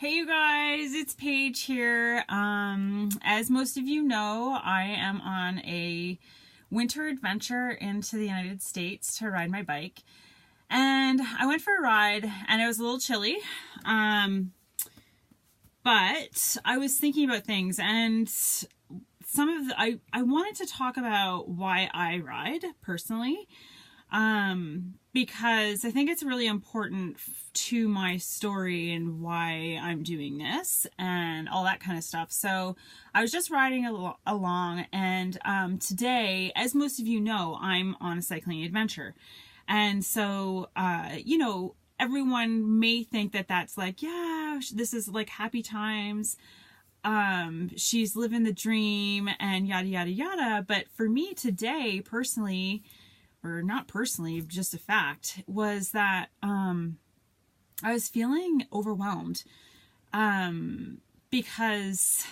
Hey you guys, it's Paige here. As most of you know, I am on a winter adventure into the United States to ride my bike. And I went for a ride and it was a little chilly. But I was thinking about things, and I wanted to talk about why I ride personally. Because I think it's really important to my story and why I'm doing this and all that kind of stuff. So I was just riding along, and today, as most of you know, I'm on a cycling adventure. And so, everyone may think that that's like, yeah, this is like happy times. She's living the dream and yada, yada, yada. But for me today, personally, or not personally, just a fact, was that I was feeling overwhelmed because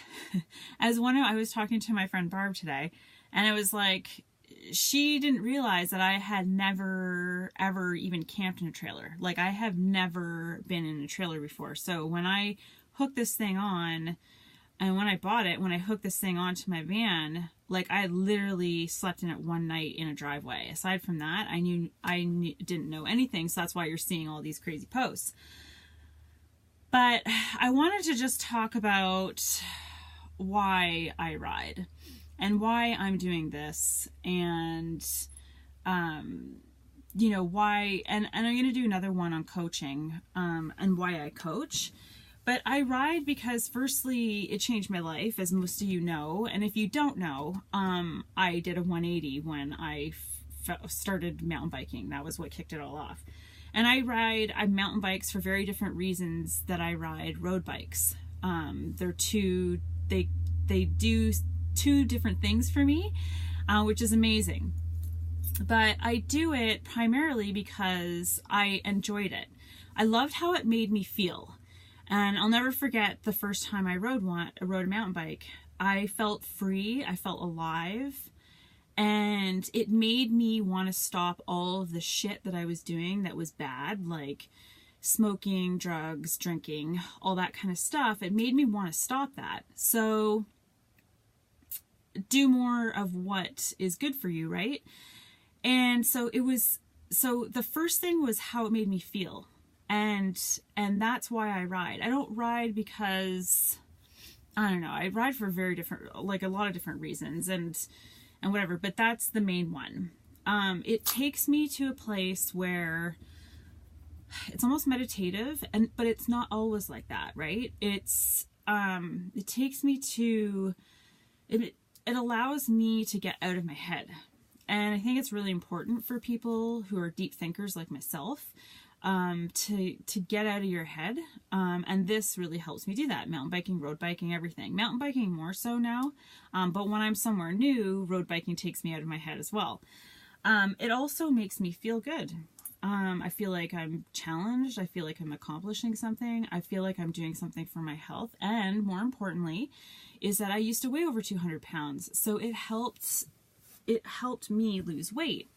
I was talking to my friend Barb today, and it was like, she didn't realize that I had never ever even camped in a trailer. Like, I have never been in a trailer before. So when I hooked this thing on, and when I bought it, when I hooked this thing onto my van, like, I literally slept in it one night in a driveway. Aside from that, I didn't know anything. So that's why you're seeing all these crazy posts. But I wanted to just talk about why I ride and why I'm doing this, and why, and I'm going to do another one on coaching, and why I coach. But I ride because, firstly, it changed my life, as most of you know. And if you don't know, I did a 180 when I started mountain biking. That was what kicked it all off. And I mountain bikes for very different reasons that I ride road bikes. They do two different things for me, which is amazing. But I do it primarily because I enjoyed it. I loved how it made me feel. And I'll never forget the first time I rode a mountain bike. I felt free, I felt alive, and it made me want to stop all of the shit that I was doing that was bad, like smoking, drugs, drinking, all that kind of stuff. It made me want to stop that. So do more of what is good for you, right? And so the first thing was how it made me feel. And that's why I ride. I don't ride because, I don't know, I ride for a lot of different reasons and whatever, but that's the main one. It takes me to a place where it's almost meditative, but it's not always like that, right? It takes me to, it allows me to get out of my head. And I think it's really important for people who are deep thinkers like myself, to get out of your head. And this really helps me do that. Mountain biking, road biking, everything. Mountain biking more so now. But when I'm somewhere new, road biking takes me out of my head as well. It also makes me feel good. I feel like I'm challenged. I feel like I'm accomplishing something. I feel like I'm doing something for my health. And more importantly, is that I used to weigh over 200 pounds. So it helped me lose weight.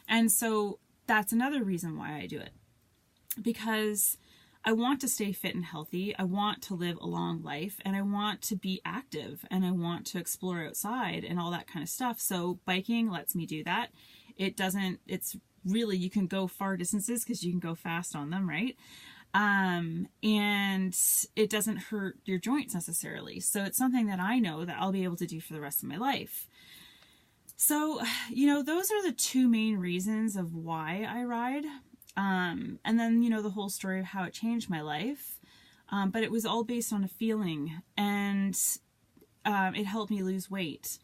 And so that's another reason why I do it. Because I want to stay fit and healthy. I want to live a long life, and I want to be active, and I want to explore outside and all that kind of stuff. So biking lets me do that. It's really, you can go far distances because you can go fast on them, right? And it doesn't hurt your joints necessarily. So it's something that I know that I'll be able to do for the rest of my life. So, those are the two main reasons of why I ride. And then, the whole story of how it changed my life. But it was all based on a feeling, and it helped me lose weight,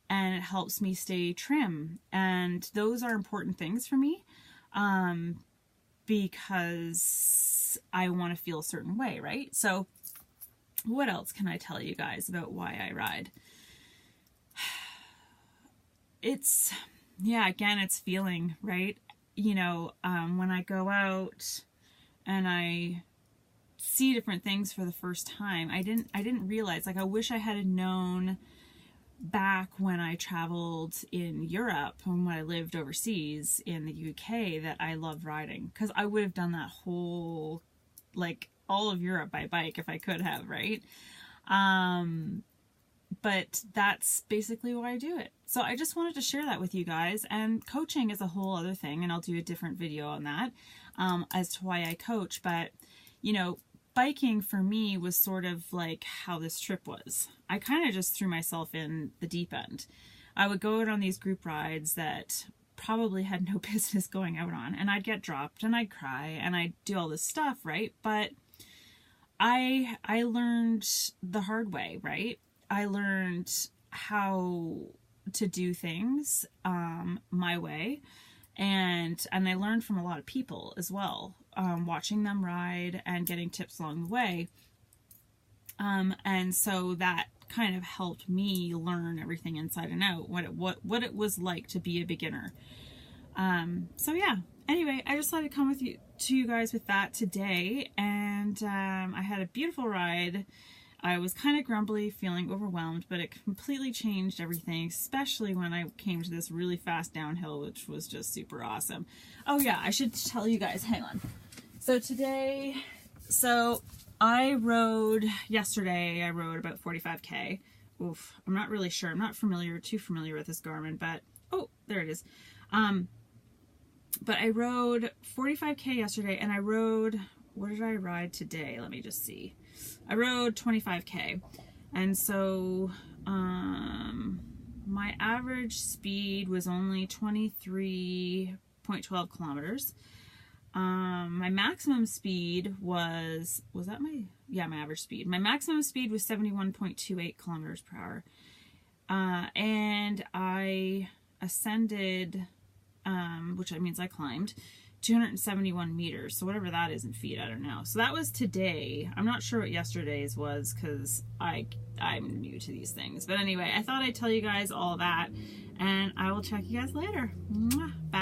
and it helps me stay trim. And those are important things for me, because I want to feel a certain way, right? So what else can I tell you guys about why I ride? It's feeling, right? When I go out and I see different things for the first time, I didn't realize, like, I wish I had known back when I traveled in Europe and when I lived overseas in the UK that I loved riding, because I would have done that whole, like, all of Europe by bike if I could have, right? But that's basically why I do it. So I just wanted to share that with you guys. And coaching is a whole other thing, and I'll do a different video on that as to why I coach. But, you know, biking for me was sort of like how this trip was. I kind of just threw myself in the deep end. I would go out on these group rides that probably had no business going out on, and I'd get dropped and I'd cry and I'd do all this stuff, right? But I learned the hard way, right? I learned how to do things my way, and I learned from a lot of people as well, watching them ride and getting tips along the way. And so that kind of helped me learn everything inside and out, what it was like to be a beginner. So yeah, anyway, I just thought I'd come to you guys with that today, and I had a beautiful ride. I was kind of grumbly, feeling overwhelmed, but it completely changed everything, especially when I came to this really fast downhill, which was just super awesome. Oh yeah, I should tell you guys, hang on. So yesterday I rode about 45K. Oof, I'm not really sure. I'm not too familiar with this Garmin, but, oh, there it is. But I rode 45K yesterday, and I rode, what did I ride today? Let me just see. I rode 25K, and so my average speed was only 23.12 kilometers. My maximum speed was that my average speed. My maximum speed was 71.28 kilometers per hour. And I ascended, which means I climbed 271 meters. So whatever that is in feet, I don't know. So that was today. I'm not sure what yesterday's was because I'm new to these things. But anyway, I thought I'd tell you guys all that, and I will check you guys later. Mwah. Bye.